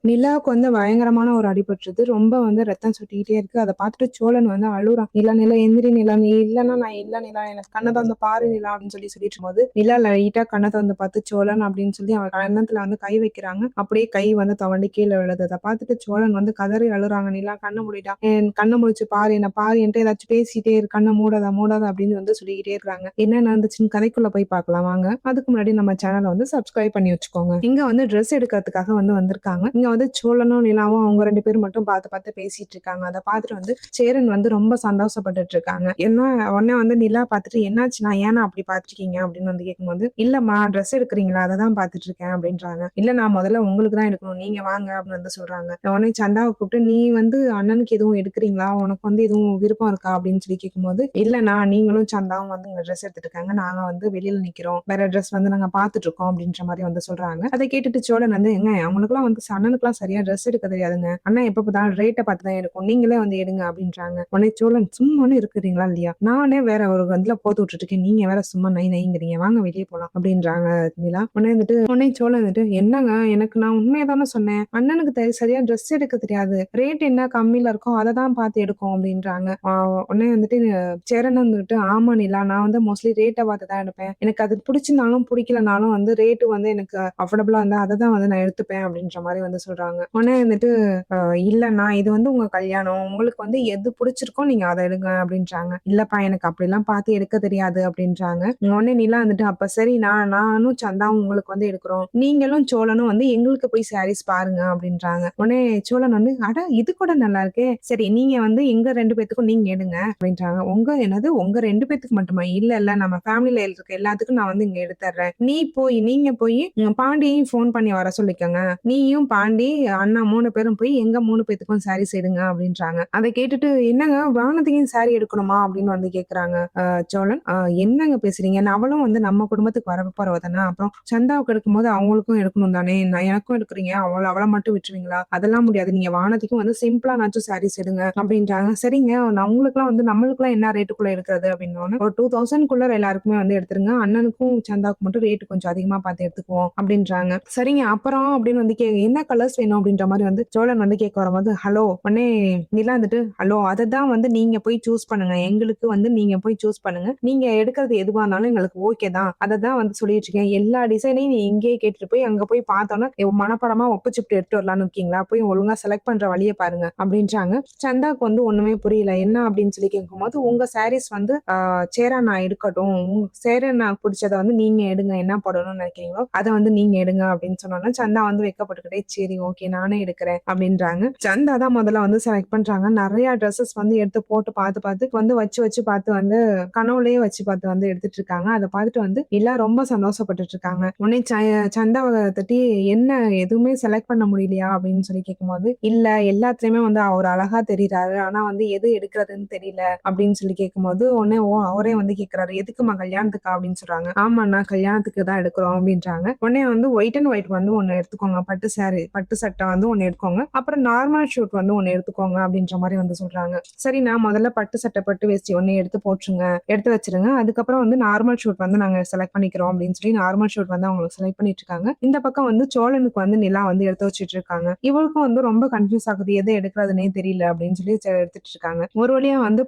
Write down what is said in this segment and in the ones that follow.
நிலாவுக்கு வந்து பயங்கரமான ஒரு அடிபட்டுருது. ரொம்ப வந்து ரத்தம் சொட்டிக்கிட்டே இருக்கு. அத பார்த்துட்டு சோழன் வந்து அழுறான். "நிலா, நிலா எந்திரி நிலா, நீ இல்லன்னா நான் இல்ல நிலா, எனக்கு கண்ண தொறந்து பாரு நிலா" அப்படின்னு சொல்லிட்டு இருக்கும்போது, நிலா லைட்டா கண்ண தொறந்து பார்த்து சோழன் அப்படின்னு சொல்லி அவன் கன்னத்துல வந்து கை வைக்கிறாங்க. அப்படியே கை வந்து துவண்டு கீழ விழுது. அத பார்த்துட்டு சோழன் வந்து கதறி அழுறாங்க. "நிலா கண்ண மூடிட்டா. என் கண்ண முழிச்சு பாரு, என்ன பாரு, என்ட்ட ஏதாச்சும் பேசிட்டே இரு. கண்ண மூடாத மூடாத" அப்படின்னு வந்து சொல்லிக்கிட்டே இருக்காங்க. என்ன நடந்துச்சுன்னு கதைக்குள்ள போய் பார்க்கலாம் வாங்க. அதுக்கு முன்னாடி நம்ம சேனல வந்து சப்ஸ்கிரைப் பண்ணி வச்சுக்கோங்க. இங்க வந்து ட்ரெஸ் எடுக்கிறதுக்காக வந்து வந்திருக்காங்க. இங்க வந்து சோழனும், நிலாவும் அவங்க 2 பேரும் மட்டும் பார்த்து பார்த்து பேசிட்டு இருக்காங்க. அத பார்த்துட்டு வந்து சேரன் வந்து ரொம்ப சந்தோஷப்பட்டுட்டு இருக்காங்க. என்ன உடனே வந்து நிலா பார்த்துட்டு, "என்னாச்சுண்ணா? ஏன்னா அப்படி பார்த்துருக்கீங்க?" அப்படின்னு வந்து கேட்கும்போது, "இல்லம்மா ட்ரெஸ் எடுக்குறீங்களா? அததான் பார்த்துட்டு இருக்கேன்" அப்படின்றாங்க. "இல்ல நான் முதல்ல உங்களுக்கு தான் எடுக்கணும். நீங்க வாங்க" அப்படின்னு வந்து சொல்றாங்க. உடனே சந்தாவ கூப்பிட்டு, "நீ வந்து அண்ணனுக்கு எதுவும் எடுக்குறீங்களா? உனக்கு வந்து எதுவும் விருப்பம் இருக்கா?" அப்படின்னு சொல்லி கேட்கும்போது, "இல்லண்ணா நீங்களும் சந்தாவும் வந்து இங்க ட்ரெஸ் எடுத்துட்டு இருக்காங்க. நாங்க வந்து வெளியில நிக்கிறோம். வேற ட்ரெஸ் வந்து நாங்க பார்த்துட்டு இருக்கோம்" அப்படின்ற மாரி வந்து சொல்றாங்க. அத கேட்டுட்டு சோழன் வந்து, "ஏங்க அவங்களுக்குலாம் வந்து அண்ணனுக்குலாம் சரியா ட்ரெஸ் எடுக்க தெரியாதுங்க. அண்ணன் எப்ப பார்த்தாலும் ரேட்ட பார்த்து தான் எடுக்கும். நீங்களே வந்து எடுங்க" அப்படின்றாங்க. உடனே சோழன், "சும்மானு இருக்கிறீங்களா இல்லையா? நானே வேற ஒரு இதுல போட்டு விட்டுட்டு இருக்கேன். நீங்க வேற சும்மா நை நைங்கிறீங்க. வாங்க வெளிய போலாம்" அப்படின்றாங்க நிலா. உடனே சோழன் வந்துட்டு, "என்னங்க எனக்கு நான் உண்மைய தானே சொன்னேன். அண்ணனுக்கு சரியா ட்ரெஸ் எடுக்க தெரியாது. ரேட் என்ன கம்மியில இருக்கோ அத தான் பார்த்து எடுக்கும்" அப்படின்றாங்க. உடனே வந்துட்டு சேரன் வந்துட்டு, "ஆமா நிலா, நான் வந்து மோஸ்ட்லி ரேட்ட பார்த்து தான் எடுப்பேன். எனக்கு அது பிடிச்சிருந்தாலும் பிடிக்கலனாலும் வந்து ரேட்டு வந்து எனக்கு அஃபோர்டபுளா இருந்தா அத தான் வந்து நான் எடுத்துப்பேன்" அப்படின்ற மாரி வந்து சொல்றாங்க. உடனே வந்துட்டு, இல்லண்ணா இது வந்து உங்க கல்யாணம். உங்களுக்கு வந்து எது பிடிச்சிருக்கோ நீங்க அத எடுங்க" அப்படின்றாங்க. "இல்லப்பா எனக்கு அப்படிலாம் பார்த்து எடுக்க தெரியாது" அப்படின்றாங்க. உடனே நிலா வந்துட்டு, "அப்ப சரி நானும் சந்தாவும் உங்களுக்கு வந்து எடுக்குறோம். நீங்களும் சோழனும் வந்து எங்களுக்கு போய் சாரீஸ் பாருங்க" அப்படின்றாங்க. உடனே சோழன் வந்து, "அட இது கூட நல்லா இருக்கே. சரி நீங்க வந்து எங்க 2 பேத்துக்கும் நீங்க எடுங்க" அப்படின்றாங்க. என்னது உங்க 2 பேத்துக்கு மட்டுமா? இல்ல இல்ல நம்ம ஃபேமிலில இருக்க எல்லாத்துக்கும் நான் வந்து இங்க எடுத்தர்றேன். நீங்க போய் பாண்டியையும் ஃபோன் பண்ணி வர சொல்லிக்கோங்க. நீயும் பாண்டி, அண்ணா 3 பேரும் போய் எங்க 3 பேத்துக்கும் சாரீஸ் எடுங்க அப்படின்றாங்க. அத கேட்டுட்டு, "என்னங்க வானதியும் சாரி எடுக்கணுமா?" அப்படின்னு வந்து கேட்கறாங்க. சோழன், என்னங்க பேசுறீங்க? அவளும் வந்து நம்ம குடும்பத்துக்கு வரப்போறவ தானே. அப்புறம் சந்தாவுக்கு எடுக்கும்போது அவங்களுக்கும் எடுக்கணும் தானே. நான் எனக்கும் எடுக்குறீங்க. அவள மட்டும் விட்டுருவீங்களா? அதெல்லாம் முடியாது. நீங்க வானதிக்கும் வந்து சிம்பிளானாச்சும் சாரீஸ் எடுங்க அப்படின்றாங்க. சரிங்க நான் உங்களுக்குலாம் வந்து நம்மளுக்குலாம் என்ன ரேட்டுக்குள்ள எடுக்குறது அப்படின்னோனே, ஒரு 2000க்குள்ள எல்லாருக்குமே வந்து எடுத்துருங்க. அண்ணனுக்கும் சந்தாவுக்கு மட்டும் ரேட் கொஞ்சம் அதிகமா பார்த்து எடுத்துக்குவோம் அப்படின்றாங்க. சரிங்க அப்புறம் அப்படின்னு வந்து என்ன கலர்ஸ் வேணும் அப்படின்ற மாரி வந்து சோழன் வந்து கேட்க வரும்போது, ஹலோ உடனே நிலா வந்துட்டு, ஹலோ அததான் வந்து நீங்க போய் சூஸ் பண்ணுங்க. எங்களுக்கு வந்து நீங்க போய் சூஸ் பண்ணுங்க. நீங்க எடுக்கிறது எதுவா இருந்தாலும் எங்களுக்கு ஓகே தான். அததான் வந்து சொல்லிட்டு இருக்கேன். எல்லா டிசைனையும் நீ இங்கேயே கேட்டுட்டு போய் அங்க போய் பார்த்தோம்னா மனப்படமா ஒப்பிச்சுட்டு எடுத்து வரலாம்னு இருக்கீங்களா? போய் ஒழுங்கா செலக்ட் பண்ற வழிய பாருங்க அப்படின்றாங்க. சந்தாக்கு வந்து ஒண்ணுமே புரியல. என்ன அப்படின்னு சொல்லி கேட்கும்போது, உங்க சாரீஸ் வந்து சேரன் நான் எடுக்கட்டும். சேரன் நான் புடிச்சத வந்து நீங்க எடுங்க. என்ன போடணும்னு நினைக்கிறீங்களோ அத வந்து நீங்க எடுங்க அப்படின்னு சொன்னோனே, சந்தா வந்து வெட்கப்பட்டுக்கிட்டே, "சரி ஓகே நானே எடுக்கிறேன்" அப்படின்றாங்க. சந்தா தான் முதல்ல வந்து செலக்ட் பண்றாங்க. நெறைய ட்ரெஸ்ஸஸ் வந்து எடுத்து போட்டு பார்த்து பார்த்து வந்து வச்சு வச்சு பார்த்து வந்து கனவுலயே வச்சு பார்த்து வந்து எடுத்துட்டு இருக்காங்க. அத பார்த்துட்டு வந்து எல்லாரும் ரொம்ப சந்தோஷப்பட்டுட்டு இருக்காங்க. உடனே சந்தாவ தட்டி, "என்ன எதுவுமே செலக்ட் பண்ண முடியலையா?" அப்படின்னு சொல்லி கேட்கும்போது, "இல்ல எல்லாத்துலயுமே வந்து அவர் அழகா தெரியிறாரு. ஆனா வந்து எது எடுக்கிறதுன்னு தெரியல" அப்படின்னு சொல்லி கேட்கும்போது, உடனே அவரே வந்து கேட்கிறாரு, "எதுக்கும்மா கல்யாணத்துக்கா?" அப்படின்னு சொல்றாங்க. "ஆமாண்ணா கல்யாணத்துக்கு தான் எடுக்கிறோம்" அப்படின்றாங்க. உடனே வந்து ஒயிட் அண்ட் ஒயிட் வந்து ஒண்ணு எடுத்துக்கோங்க. பட்டு சாரி பட்டு சட்டை வந்து ஒண்ணு எடுத்துக்கோங்க. அப்புறம் நார்மல் ஷூட் வந்து ஒண்ணு எடுத்துக்கோங்க அப்படின்ற மாரி வந்து சொல்றாங்க. சரி நான் முதல்ல பட்டு சட்டை, பட்டு வேஷ்டி ஒண்ணு எடுத்து போட்டுருங்க. எடுத்து வச்சுருங்க. அதுக்கப்புறம் வந்து நார்மல் ஷூட் வந்து நாங்க செலக்ட் பண்ணிக்கிறோம் அப்படின்னு சொல்லி நார்மல் ஷூட் வந்து அவங்களுக்கு செலக்ட் பண்ணிட்டு இருக்காங்க. இந்த பக்கம் வந்து சோழனுக்கு வந்து நிலா வந்து எடுத்து வச்சுட்டு இருக்காங்க. இவளுக்கும் வந்து ரொம்ப கன்ஃப்யூஸ் ஆகுது. எத எடுக்கிறதுன்னே தெரியல அப்படின்னு சொல்லி எடுத்துட்டு இருக்காங்க. ஒரு வழியா வந்து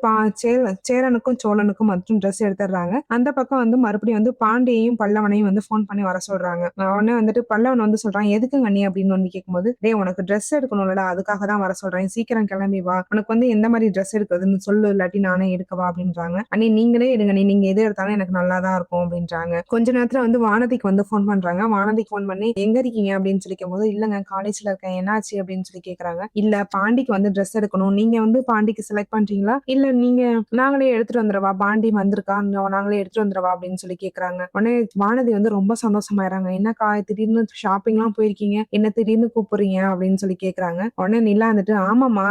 சேரனுக்கும் சோழனுக்கும் மட்டும் ட்ரெஸ் எடுத்துடுறாங்க. அந்த பக்கம் வந்து மறுபடியும் வந்து பாண்டியையும் பல்லவனையும் வந்து ஃபோன் பண்ணி வர சொல்றாங்க. உடனே வந்துட்டு பல்லவன் வந்து சொல்றான், "எதுக்குங்க அண்ணி?" அப்படின்னு வந்து கேட்கும்போது, "டேய் உனக்கு ட்ரெஸ் எடுக்கணும்லடா அதுக்காக தான் வர சொல்றேன். சீக்கிரம் கிளம்பி வா. உனக்கு வந்து எந்த மாரி ட்ரெஸ் எடுக்குறதுன்னு சொல்லு. இல்லாட்டி நானே எடுக்கவா?" அப்படின்றாங்க. "அண்ணி நீங்களே எடுங்க அண்ணி. நீங்க எது எடுத்தாலும் எனக்கு நல்லா தான் இருக்கும்" அப்படின்றாங்க. கொஞ்ச நேரத்துல வந்து வானதிக்கு வந்து ஃபோன் பண்றாங்க. வானதிக்கு ஃபோன் பண்ணி, "எங்க இருக்கீங்க?" அப்படின்னு சொல்லி கேட்கும்போது, "இல்லங்க காலேஜ்ல இருக்கேன். என்னாச்சு?" அப்படின்னு சொல்லி கேட்கறாங்க. "இல்ல பாண்டிக்கு வந்து ட்ரெஸ் எடுக்கணும். நீங்க வந்து பாண்டிக்கு செலக்ட் பண்றீங்களா? இல்ல நாங்களே எடுத்துட்டு வந்துரவா? பாண்டி வந்திருக்கா. நாங்களே எடுத்துட்டு வந்துரவா?" அப்படின்னு சொல்லி கேட்கறாங்க. உடனே வானதி வந்து ரொம்ப சந்தோஷமாயிறாங்க. "என்னக்கா திடீர்னு ஷாப்பிங்லாம் போயிருக்கீங்க. என்ன திடீர்னு கூப்பிடுறீங்க?" அப்படின்னு சொல்லி கேட்கறாங்க. உடனே நிலா வந்துட்டு, "ஆமாம்மா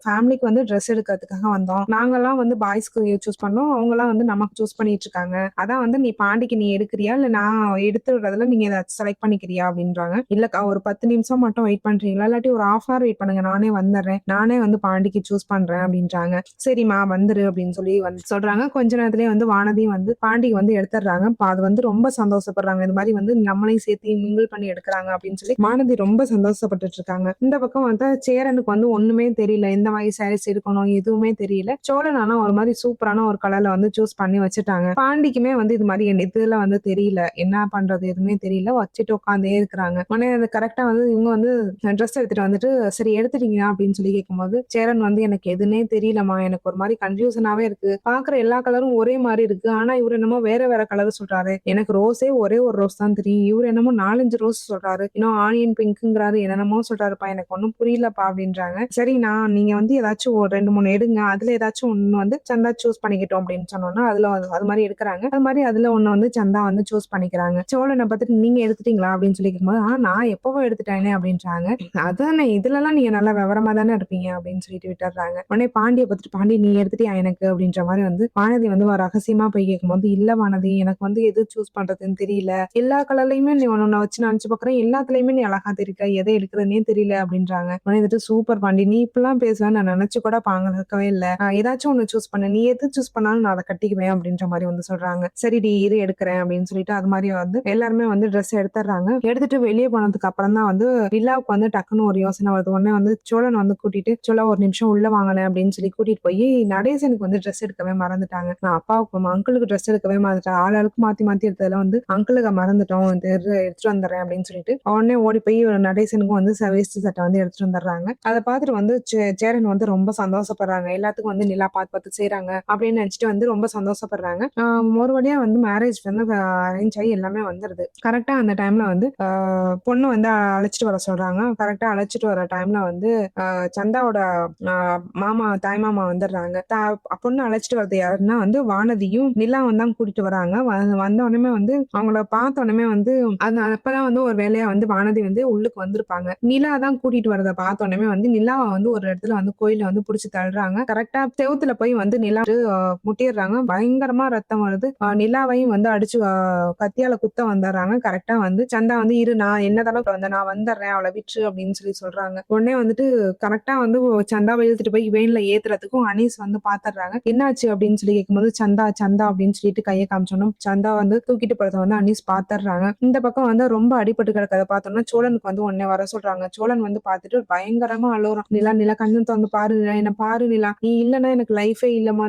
ஃபேமிலிக்கு வந்து ட்ரெஸ் எடுக்கிறதுக்காக வந்தோம். நாங்கலாம் வந்து பாய்ஸ்க்கு சூஸ் பண்ணோம். அவங்கலாம் வந்து நமக்கு சூஸ் பண்ணிட்டு இருக்காங்க. அதான் வந்து நீ பாண்டிக்கு நீ எடுக்கிறியா? இல்ல நான் எடுத்து விடுறதுல நீங்க ஏதாச்சும் செலக்ட் பண்ணிக்கிறியா?" அப்படின்றாங்க. "இல்லக்கா ஒரு 10 நிமிஷம் மட்டும் வெயிட் பண்றீங்களா? இல்லாட்டி ஒரு 1/2 ஹவர் வெயிட் பண்ணுங்க. நானே வந்துடுறேன். நானே வந்து பாண்டிக்கு சூஸ் பண்றேன்" அப்படின்றாங்க. "சரிம்மா வந்துரு" அப்படின்னு சொல்லி வந்து சொல்றாங்க. கொஞ்ச நேரத்திலேயே வந்து வானதியும் வந்து பாண்டிக்கு வந்து எடுத்துடுறாங்க. அது வந்து ரொம்ப சந்தோஷப்படுறாங்க. இது மாரி வந்து நம்மளையும் சேர்த்து மிங்கிள் பண்ணி எடுக்குறாங்க அப்படின்னு சொல்லி வானதி ரொம்ப சந்தோஷம் சந்தோஷப்பட்டுட்டு இருக்காங்க. இந்த பக்கம் வந்து சேரனுக்கு வந்து ஒண்ணுமே தெரியல. எந்த மாதிரி சாரீஸ் எடுக்கணும் எதுவுமே தெரியல. சோழன் ஆனா ஒரு மாதிரி சூப்பரான ஒரு கலர்ல வந்து சூஸ் பண்ணி வச்சுட்டாங்க. பாண்டிக்குமே வந்து இது மாதிரி இதுல வந்து தெரியல. என்ன பண்றது எதுவுமே தெரியல. வச்சுட்டு உட்காந்தே இருக்கிறாங்க. உடனே அது கரெக்ட்டா வந்து இவங்க வந்து ட்ரெஸ் எடுத்துட்டு வந்துட்டு, "சரி எடுத்துட்டீங்களா?" அப்படின்னு சொல்லி கேட்கும்போது, சேரன் வந்து, "எனக்கு எதுன்னே தெரியலம்மா. எனக்கு ஒரு மாரி கன்ஃப்யூஷனாவே இருக்கு. பார்க்குற எல்லா கலரும் ஒரே மாரி இருக்கு. ஆனா இவரு என்னமோ வேற வேற கலர் சொல்றாரு. எனக்கு ரோஸே ஒரே ஒரு ரோஸ் தான் தெரியும். இவரு என்னமோ 4, 5 ரோஸ் சொல்றாரு. இன்னும் ஆனியன் பிங்க்குங்கிறாரு. என்னென்னமோ சொல்றாருப்பா. எனக்கு ஒண்ணும் புரியலப்பா" அப்படின்றாங்க. "சரிண்ணா, நீங்க வந்து ஏதாச்சும் ஒரு 2, 3 எடுங்க. அதுல ஏதாச்சும் ஒண்ணு வந்து சந்தா சூஸ் பண்ணிக்கட்டும்" அப்படின்னு சொன்னோனே, அதுல அது மாரி எடுக்குறாங்க. அது மாரி அதுல ஒண்ணு வந்து சந்தா வந்து சூஸ் பண்ணிக்கிறாங்க. சோழன பார்த்துட்டு, "நீங்க எடுத்துட்டீங்களா?" அப்படின்னு சொல்லி கேட்கும்போது, நான் எப்பவோ எடுத்துட்டேனே" அப்படின்றாங்க. "அதானே இதுலலாம் நீங்க நல்லா விவரமா தானே இருப்பீங்க" அப்படின்னு சொல்லிட்டு விட்டுர்றாங்க. உடனே பாண்டிய பார்த்துட்டு, "பாண்டி நீ எடுத்துட்டியா எனக்கு?" அப்படின்ற மாரி வந்து வானதி வந்து ரகசியமா போய் கேட்கும்போது, "இல்ல வானதி, எனக்கு வந்து எது சூஸ் பண்றதுன்னு தெரியல. எல்லா கலர்லயுமே நீ உன்ன வச்சு நினைச்சு பார்க்குறேன். எல்லாத்துலயுமே நீ அழகா தெரிக்க. எத எடுக்குறதுன்னே தெரியல" அப்படின்றாங்க. உடனே வந்துட்டு, "சூப்பர் பாண்டி, நீ இப்படிலாம் பேசுவேன்னு நான் நினைச்சு கூட பார்க்கவே இல்ல. ஏதாச்சும் ஒண்ணு சூஸ் பண்ணு. நீ எது சூஸ் பண்ணாலும் நான் அத கட்டிக்குவேன்" அப்படின்ற மாரி வந்து சொல்றாங்க. "சரிடி இரு எடுக்குறேன்" அப்படின்னு சொல்லிட்டு அது மாரி வந்து எல்லாருமே வந்து ட்ரெஸ் எடுத்துர்றாங்க. எடுத்துட்டு வெளிய போனதுக்கு அப்புறம் தான் வந்து நிலாவுக்கு வந்து டக்குன்னு ஒரு யோசனை வருது. உடனே வந்து சோழன் வந்து கூட்டிட்டு, "சோழா ஒரு நிமிஷம் உள்ள வாங்களேன்" அப்படின்னு சொல்லி கூட்டிட்டு போயி, நடேசனுக்கு வந்து ட்ரெஸ் எடுக்கவே மறந்துட்டாங்க. நான் அப்பாவுக்கு அங்கிளுக்கு ட்ரெஸ் எடுக்கவே மறந்துட்டேன். ஆளாளுக்கு மாத்தி மாத்தி எடுத்ததுல வந்து அங்கிளுக்கு மறந்துட்டோம். இது எடுத்துட்டு வந்துடுறேன் அப்படின்னு சொல்லிட்டு, உடனே ஓடி போய் நடேசனுக்கும் வந்து வேஷ்டி சட்டை வந்து எடுத்துட்டு வந்துடுறாங்க. அத பார்த்துட்டு வந்து சேரன் வந்து ரொம்ப சந்தோஷப்படுறாங்க. எல்லாத்துக்கும் வந்து நிலா பார்த்து பார்த்து செய்றாங்க அப்படின்னு நினைச்சுட்டு வந்து ரொம்ப சந்தோஷப்படுறாங்க. ஒரு வழியா வந்து மேரேஜ் வந்து அரேஞ்ச் ஆகி எல்லாமே வந்துருது. கரெக்ட்டா அந்த டைம்ல வந்து பொண்ணு வந்து அழைச்சுட்டு வர சொல்றாங்க. கரெக்ட்டா அழைச்சுட்டு வர டைம்ல வந்து சந்தாவோட அ தாய் மாமா வந்துடுறாங்க. பொண்ணு அழைச்சுட்டு வரது யாருன்னா வந்து வானதியும், நிலாவும் தான் கூட்டிட்டு வராங்க. வந்த உடனே வந்து அவங்கள பார்த்த உடனே வந்து அப்பதான் வந்து ஒரு வேலையா வந்து வானதி வந்து உள்ளுக்கு வந்திருப்பாங்க. நிலா தான் கூட்டிட்டு வரத பார்த்த உடனே வந்து நிலாவ வந்து ஒரு இடத்துல வந்து கோயில்ல வந்து புடிச்சு தள்ளுறாங்க. கரெக்ட்டா செவுத்துல போய் வந்து நிலா முட்டிடுறாங்க. பயங்கரமா ரத்தம் வருது. நிலாவையும் வந்து அடிச்சு கத்தியால குத்த வந்துடுறாங்க. கரெக்ட்டா வந்து சந்தா வந்து, "இரு நான் என்ன தடவ வந்தேன். நான் வந்துடுறேன். அவள விட்டுரு" அப்படின்னு சொல்லி சொல்றாங்க. உடனே வந்துட்டு கரெக்ட்டா வந்து சந்தாவ இழுத்துட்டு போய் வேன்ல ஏத்துறதுக்கும் அனீஸ் வந்து பாத்துடுறாங்க. "என்னாச்சு?" அப்படின்னு சொல்லி கேட்கும்போது, "சந்தா, சந்தா" அப்படின்னு சொல்லிட்டு கைய காமிச்சோனே, சந்தா வந்து தூக்கிட்டு போறத வந்து அனீஸ் பாத்துடுறாங்க. இந்த பக்கம் வந்து ரொம்ப அடிபட்டு கிடக்கிறத பார்த்தோம்னா, சோழனுக்கு வந்து உடனே வர சொல்றாங்க. சோழன் வந்து பார்த்துட்டு பயங்கரமா அழுவுறான். "நிலா, நிலா கண்ண தொறந்து பாரு நிலா, என்ன பாரு நிலா. நீ இல்லன்னா எனக்கு லைஃபே இல்லம்மா.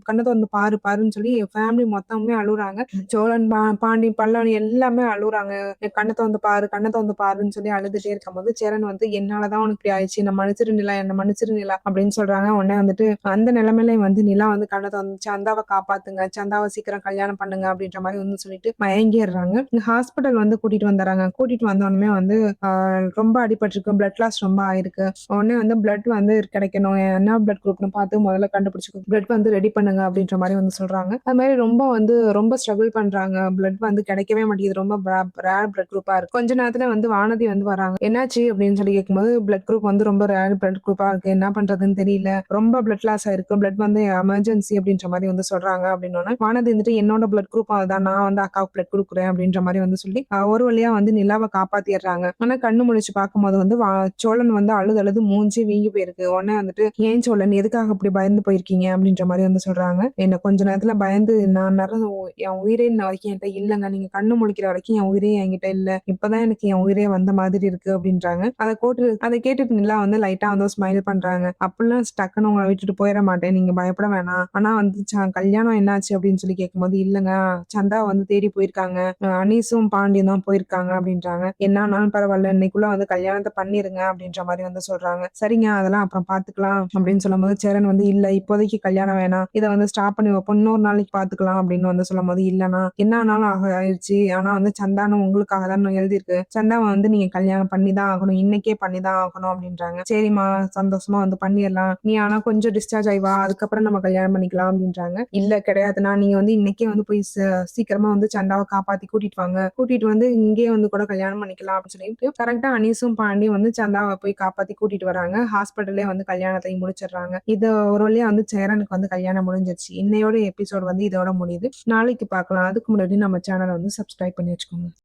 கண்ண தொறந்து பாரு பாருன்னு" சொல்லி ஃபேமிலி மொத்தமுமே அழுவுறாங்க. சோழன், பாண்டி, பல்லவன் எல்லாமே அழுவுறாங்க. "கண்ண தொறந்து பாரு, கண்ண தொறந்து பாருன்னு" சொல்லி அழுதுட்டே இருக்கும்போது, சேரன் வந்து, "என்னால தான் உனக்கு இப்படி ஆயிடுச்சு. என்ன மன்னிச்சிரு நிலா, என்ன மன்னிச்சிரு நிலா" அப்படின்னு சொல்றாங்க. உடனே வந்துட்டு அந்த நிலைமையிலயும் வந்து நிலா வந்து கண்ண தொறந்து, "சந்தாவ காப்பாத்துங்க. சந்தாவ சீக்கிரம் கல்யாணம் பண்ணுங்க" அப்படின்ற மாரி வந்து சொல்லிட்டு மயங்கிர்றாங்க. ஹாஸ்பிட்டல் வந்து கூட்டிட்டு வந்துர்றாங்க. கூட்டிட்டு வந்தோனமே வந்து ஆ ரொம்ப அடிபட்டுருக்கு. பிளட் லாஸ் ரொம்ப ஆயிருக்கு. உடனே வந்து பிளட் வந்து கிடைக்கணும். என்ன பிளட் குரூப்னு பார்த்து முதல்ல கண்டுபிடிச்சு பிளட் வந்து ரெடி பண்ணுங்க அப்படின்ற மாரி வந்து சொல்றாங்க. அது மாரி ரொம்ப ஸ்ட்ரகிள் பண்றாங்க. பிளட் வந்து கிடைக்கவே மாட்டேங்குது. ரொம்ப ரேர் பிளட் குரூப்பா இருக்கு. கொஞ்ச நேரத்துல வந்து வானதி வந்து வராங்க. "என்னாச்சு?" அப்படின்னு சொல்லி கேட்கும்போது, "பிளட் குரூப் வந்து ரொம்ப ரேர் பிளட் குரூப்பா இருக்கு. என்ன பண்றதுன்னு தெரியல. ரொம்ப பிளட் லாஸ் ஆயிருக்கு. பிளட் வந்து எமர்ஜென்சி" அப்படின்ற மாரி வந்து சொல்றாங்க. அப்படின்னோனே வானதி வந்துட்டு, "என்னோட பிளட் குரூப் அதுதான். நான் வந்து அக்காவுக்கு பிளட் குடுக்குறேன்" அப்படின்ற மாரி வந்து சொல்லி ஒரு வழியா வந்து நிலாவ காப்பாத்திர்றாங்க. ஆனா கண்ணு முழிச்சு பார்க்கும்போது வந்து சோழன் வந்து அழுது அழுது மூஞ்சி வீங்கி போயிருக்கு. உடனே வந்துட்டு, "ஏன் சோழன் எதுக்காக இப்படி பயந்து போயிருக்கீங்க?" அப்படின்ற மாரி வந்து சொல்றாங்க. "என்ன கொஞ்ச நேரத்துல பயந்து நான் என் உயிரே இன்ன வரைக்கும் என்கிட்ட இல்லங்க. நீங்க கண்ணு முழிக்கிற வரைக்கும் என் உயிரே என்கிட்ட இல்ல. இப்பதான் எனக்கு என் உயிரே வந்த மாதிரி இருக்கு" அப்படின்றாங்க. அத கேட்டுட்டு நிலா வந்து லைட்டா வந்து ஸ்மைல் பண்றாங்க. "அப்படிலாம் டக்குன்னு உங்கள விட்டுட்டு போயிற மாட்டேன். நீங்க பயப்பட வேணாம். ஆனா வந்து கல்யாணம் என்னாச்சு?" அப்படின்னு சொல்லி கேட்கும்போது, "இல்லங்க, சந்தாவ வந்து தேடி போயிருக்காங்க. அனீஸும் பாண்டியும் தான் போயிருக்காங்க" அப்படின்றாங்க. "என்ன ஆனாலும் பரவால்ல. இன்னைக்குள்ள வந்து கல்யாணத்த பண்ணிருங்க" அப்படின்ற மாரி வந்து சொல்றாங்க. "சரிங்க, அதெல்லாம் அப்புறம் பார்த்துக்கலாம்" அப்படின்னு சொல்லும்போது, சேரன் வந்து, "இல்ல இப்போதைக்கு கல்யாணம் வேணாம். இத வந்து ஸ்டாப் பண்ணி வைப்போம். இன்னொரு நாளைக்கு பார்த்துக்கலாம்" அப்படின்னு வந்து சொல்லும்போது, "இல்லன்னா என்ன ஆனாலும் ஆயிருச்சு. ஆனா வந்து சந்தானம் உங்களுக்காக தான் எழுதியிருக்கு. சந்தாவ வந்து நீங்க கல்யாணம் பண்ணி தான் ஆகணும். இன்னைக்கே பண்ணி தான் ஆகணும்" அப்படின்றாங்க. "சரிம்மா, சந்தோஷமா வந்து பண்ணிறலாம். நீ ஆனா கொஞ்சம் டிஸ்சார்ஜ் ஆயி வா. அதுக்கப்புறம் நம்ம கல்யாணம் பண்ணிக்கலாம்" அப்படின்றாங்க. "இல்ல கிடையாதுண்ணா. நீங்க வந்து இன்னைக்கே வந்து போய் சீக்கிரமா வந்து சந்தாவ காப்பாத்தி கூட்டிட்டு வாங்க. கூட்டிட்டு வந்து இங்கேயே வந்து கூட கல்யாணம் பண்ணிக்கலாம்" அப்படின்னு சொல்லிட்டு கரெக்ட்டா அனீஸும் பாண்டியும் வந்து சந்தாவ போய் காப்பாத்தி கூட்டிட்டு வராங்க. ஹாஸ்பிட்டல்லயே வந்து கல்யாணத்தையும் முடிச்சிடுறாங்க. இது ஒரு வழியா வந்து சேரனுக்கு வந்து கல்யாணம் முடிஞ்சிருச்சு. இன்னையோட எபிசோட் வந்து இதோட முடியுது. நாளைக்கு பார்க்கலாம். அதுக்கு முன்னாடி நம்ம சேனல வந்து சப்ஸ்கிரைப் பண்ணி வச்சுக்கோங்க.